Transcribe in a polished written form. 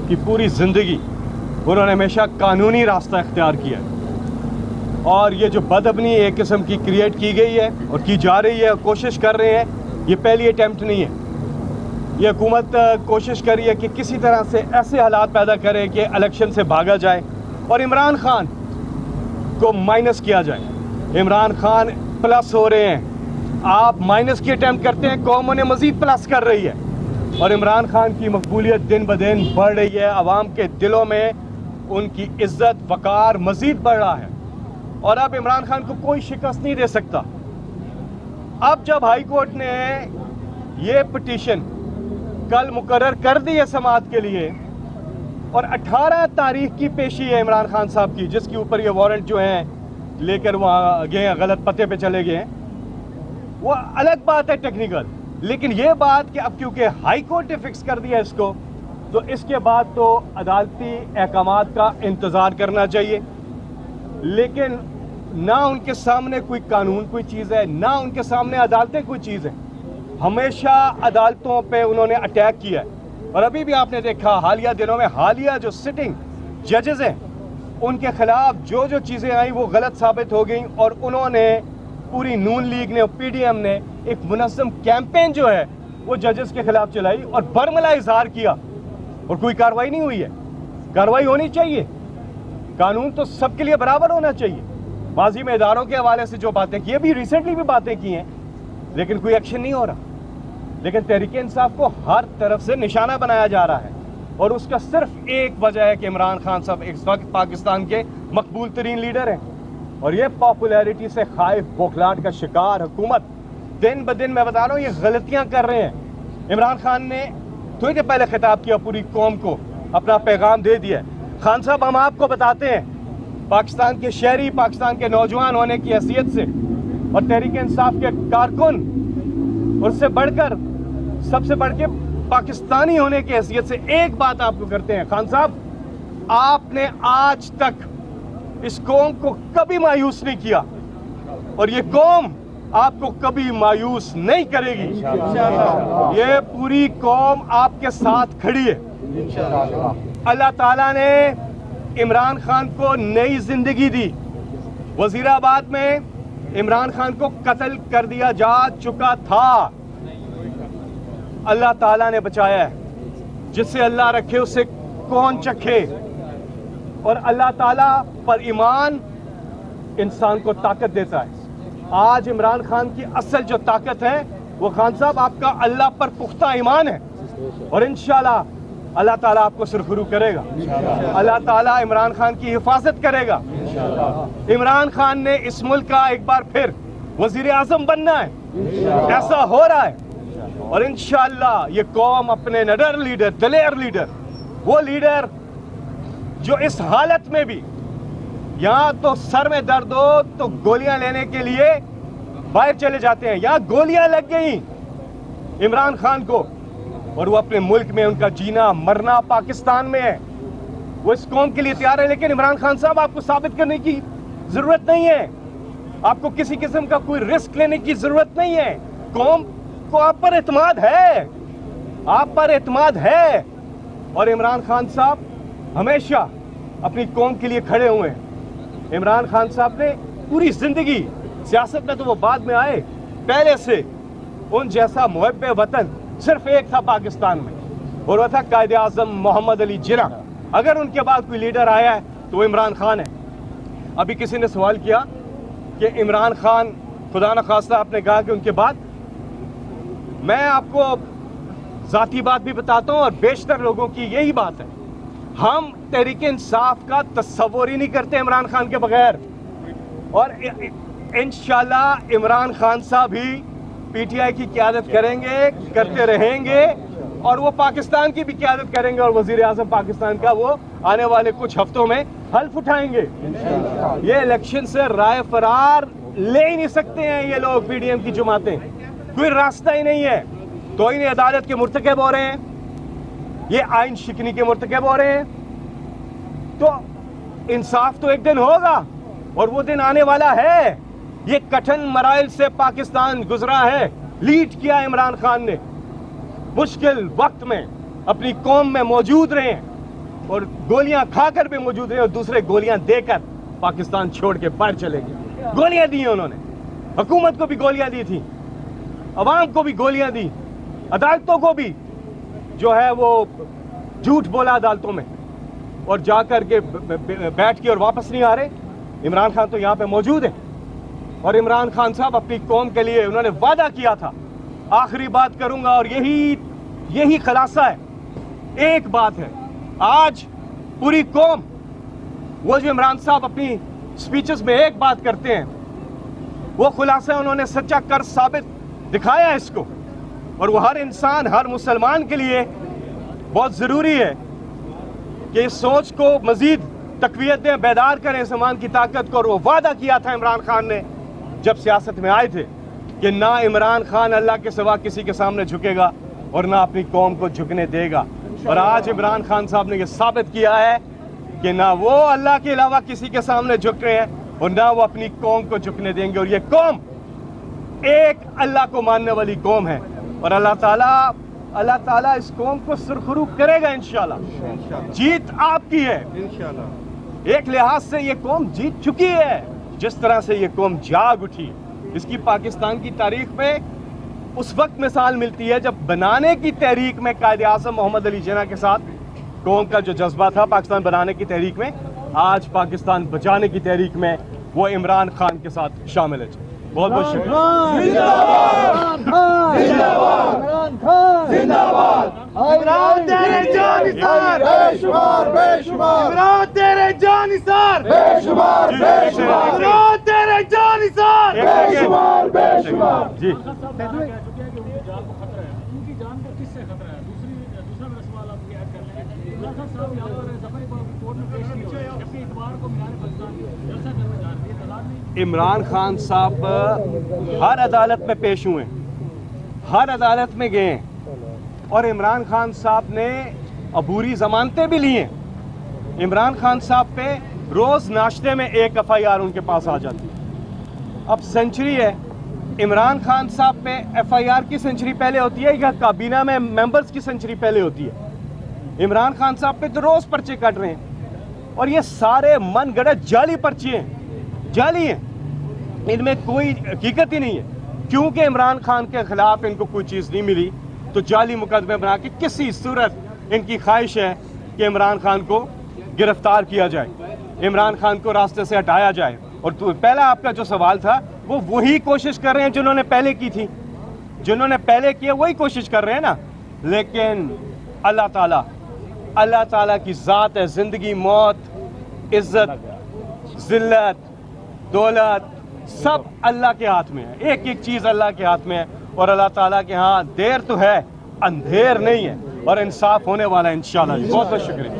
की पूरी ज़िंदगी उन्होंने हमेशा कानूनी रास्ता इख्तियार किया है, और ये जो बदअबनी एक किस्म की क्रिएट की गई है और की जा रही है, कोशिश कर रहे हैं, ये पहली अटैम्प्ट नहीं है। ये हुकूमत कोशिश कर रही है कि किसी तरह से ऐसे हालात पैदा करे कि इलेक्शन से भागा जाए और इमरान खान को माइनस किया जाए। इमरान खान प्लस हो रहे हैं, आप माइनस की अटैम्प्ट करते हैं, कौम उन्हें मज़ीद प्लस कर रही है, और इमरान खान की मकबूलियत दिन ब दिन बढ़ रही है। आवाम के दिलों में उनकी इज़्ज़त वक़ार मज़ीद बढ़ रहा है, और अब इमरान खान को कोई शिकस्त नहीं दे सकता। अब जब हाई कोर्ट ने ये पिटीशन कल मुकर्रर कर दी है समाअत के लिए, और 18 तारीख की पेशी है इमरान खान साहब की, जिसके ऊपर ये वारंट जो हैं लेकर वहाँ गए हैं, गलत पते पे चले गए हैं, वो अलग बात है टेक्निकल। लेकिन ये बात कि अब क्योंकि हाई कोर्ट ने फिक्स कर दिया इसको, तो इसके बाद तो अदालती अहकामात का इंतज़ार करना चाहिए। लेकिन ना उनके सामने कोई कानून कोई चीज़ है, ना उनके सामने अदालतें कोई चीज़ है। हमेशा अदालतों पे उन्होंने अटैक किया है, और अभी भी आपने देखा हालिया दिनों में हालिया जो सिटिंग जजेस हैं उनके खिलाफ जो जो चीज़ें आई वो गलत साबित हो गई, और उन्होंने पूरी नून लीग ने और पीडीएम ने एक मुनज़्ज़म कैंपेन जो है वो जजेस के खिलाफ चलाई और बरमला इजहार किया, और कोई कार्रवाई नहीं हुई है। कार्रवाई होनी चाहिए, कानून तो सबके लिए बराबर होना चाहिए। माजी में इदारों के हवाले से जो बातें की, अभी रिसेंटली भी बातें की हैं, लेकिन कोई एक्शन नहीं हो रहा। लेकिन तहरीक इंसाफ को हर तरफ से निशाना बनाया जा रहा है, और उसका सिर्फ एक वजह है कि इमरान खान साहब इस वक्त पाकिस्तान के मकबूल तरीन लीडर हैं, और ये पॉपुलैरिटी से खाइफ बौखलाहट का शिकार हुकूमत दिन ब दिन, मैं बता रहा हूँ, ये गलतियाँ कर रहे हैं। इमरान खान ने थोड़ी देर पहले खिताब किया, पूरी कौम को अपना पैगाम दे दिया। खान साहब, हम आपको बताते हैं, पाकिस्तान के शहरी, पाकिस्तान के नौजवान होने की हैसियत से और तहरीक इंसाफ के कारकुन, उससे बढ़कर सबसे बढ़ के पाकिस्तानी होने की हैसियत से एक बात आपको करते हैं। खान साहब, आपने आज तक इस कौम को कभी मायूस नहीं किया, और ये कौम आपको कभी मायूस नहीं करेगी। ये पूरी कौम आपके साथ खड़ी है। अल्लाह ताला ने इमरान खान को नई जिंदगी दी। वजीराबाद में इमरान खान को कत्ल कर दिया जा चुका था, अल्लाह ताला ने बचाया है। जिससे अल्लाह रखे उसे कौन चखे, और अल्लाह ताला पर ईमान इंसान को ताकत देता है। आज इमरान खान की असल जो ताकत है वो खान साहब आपका अल्लाह पर पुख्ता ईमान है, और इंशाल्लाह अल्लाह ताला आपको सुरखरू करेगा। अल्लाह ताला इमरान खान की हिफाजत करेगा। इमरान खान ने इस मुल्क का एक बार फिर वजीर आजम बनना है, ऐसा हो रहा है, और इंशाल्लाह ये कौम अपने निडर लीडर, दलेर लीडर, वो लीडर जो इस हालत में भी, यहाँ तो सर में दर्द हो तो गोलियां लेने के लिए बाहर चले जाते हैं, यहाँ गोलियां लग गई इमरान खान को, और वो अपने मुल्क में, उनका जीना मरना पाकिस्तान में है, वो इस कौम के लिए तैयार है। लेकिन इमरान खान साहब, आपको साबित करने की जरूरत नहीं है, आपको किसी किस्म का कोई रिस्क लेने की जरूरत नहीं है। कौम को आप पर एतमाद है, आप पर एतमाद है, और इमरान खान साहब हमेशा अपनी कौम के लिए खड़े हुए हैं। इमरान खान साहब ने पूरी जिंदगी, सियासत में तो वो बाद में आए, पहले से उन जैसा मुहब्बे वतन सिर्फ एक था पाकिस्तान में, और वह था कायदे आज़म मोहम्मद अली जिन्ना। अगर उनके बाद कोई लीडर आया है तो वो इमरान खान है। अभी किसी ने सवाल किया कि इमरान खान, खुदा न खास्ता आपने कहा कि उनके बाद, मैं आपको जाती बात भी बताता हूँ, और बेशतर लोगों की यही बात है, हम तहरीक इंसाफ का तस्वुर ही नहीं करते इमरान खान के बगैर, और इंशाल्लाह इमरान खान साहब ही पीटीआई की क़यादत करेंगे, करते रहेंगे, और वो पाकिस्तान की भी क़यादत करेंगे, और वज़ीर आज़म पाकिस्तान का वो आने वाले कुछ हफ्तों में हल्फ उठाएंगे। ये इलेक्शन से राय फरार ले ही नहीं सकते हैं ये लोग, पीडीएम की जमातें, कोई रास्ता ही नहीं है। तो इन्हें अदालत के मुर्तकब हो रहे हैं, ये आइन शिकनी के मुर्तकब हो रहे हैं, तो इंसाफ तो एक दिन होगा, और वो दिन आने वाला है। ये कठिन मराइल से पाकिस्तान गुजरा है, लीड किया इमरान खान ने, मुश्किल वक्त में अपनी कौम में मौजूद रहे हैं, اور گولیاں کھا کر بھی موجود رہے اور دوسرے گولیاں دے کر پاکستان چھوڑ کے باہر چلے گئے. گولیاں دی ہیں انہوں نے, حکومت کو بھی گولیاں دی تھیں, عوام کو بھی گولیاں دی, عدالتوں کو بھی جو ہے وہ جھوٹ بولا عدالتوں میں, اور جا کر کے بیٹھ کے اور واپس نہیں آ رہے. عمران خان تو یہاں پہ موجود ہے, اور عمران خان صاحب اپنی قوم کے لیے انہوں نے وعدہ کیا تھا. آخری بات کروں گا اور یہی خلاصہ ہے. ایک بات ہے, آج پوری قوم, وہ جو عمران صاحب اپنی سپیچز میں ایک بات کرتے ہیں, وہ خلاصہ انہوں نے سچا کر ثابت دکھایا ہے اس کو. اور وہ ہر انسان, ہر مسلمان کے لیے بہت ضروری ہے کہ اس سوچ کو مزید تقویت دیں, بیدار کریں اس ایمان کی طاقت کو. اور وہ وعدہ کیا تھا عمران خان نے جب سیاست میں آئے تھے کہ نہ عمران خان اللہ کے سوا کسی کے سامنے جھکے گا اور نہ اپنی قوم کو جھکنے دے گا. اور آج عمران خان صاحب نے یہ ثابت کیا ہے کہ نہ وہ اللہ کے علاوہ کسی کے سامنے جھک رہے ہیں اور نہ وہ اپنی قوم کو جھکنے دیں گے. اور یہ قوم ایک اللہ کو ماننے والی قوم ہے, اور اللہ تعالیٰ اس قوم کو سرخرو کرے گا انشاءاللہ. جیت آپ کی ہے. ایک لحاظ سے یہ قوم جیت چکی ہے. جس طرح سے یہ قوم جاگ اٹھی, اس کی پاکستان کی تاریخ میں اس وقت مثال ملتی ہے جب بنانے کی تحریک میں قائد اعظم محمد علی جناح کے ساتھ قوم کا جو جذبہ تھا پاکستان بنانے کی تحریک میں, آج پاکستان بچانے کی تحریک میں وہ عمران خان کے ساتھ شامل ہے. بہت بہت شکریہ. عمران تیرے جانثار بے شمار بے شمار, عمران تیرے جانثار بے شمار بے شمار, عمران تیرے جانثار بے شمار بے شمار. جی عمران خان صاحب ہر عدالت میں پیش ہوئے, ہر عدالت میں گئے, اور عمران خان صاحب نے عبوری ضمانتیں بھی لی ہیں. عمران خان صاحب پہ روز ناشتے میں ایک FIR ان کے پاس آ جاتی. اب سینچری ہے, عمران خان صاحب پہ FIR کی سینچری پہلے ہوتی ہے یا کابینہ میں ممبرز کی سینچری پہلے ہوتی ہے؟ عمران خان صاحب پہ تو روز پرچے کٹ رہے ہیں, اور یہ سارے من گڑت جعلی پرچے ہیں, جعلی ہیں, ان میں کوئی حقیقت ہی نہیں ہے. کیونکہ عمران خان کے خلاف ان کو کوئی چیز نہیں ملی تو جعلی مقدمے بنا کے کسی صورت ان کی خواہش ہے کہ عمران خان کو گرفتار کیا جائے, عمران خان کو راستے سے ہٹایا جائے. اور پہلا آپ کا جو سوال تھا وہ وہی کوشش کر رہے ہیں جنہوں نے پہلے کی تھی, جنہوں نے پہلے کیا وہی کوشش کر رہے ہیں نا. لیکن اللہ تعالیٰ کی ذات ہے, زندگی موت, عزت ذلت دولت سب اللہ کے ہاتھ میں ہے, ایک ایک چیز اللہ کے ہاتھ میں ہے. اور اللہ تعالیٰ کے ہاں دیر تو ہے, اندھیر نہیں ہے, اور انصاف ہونے والا ہے انشاءاللہ. بہت بہت شکریہ.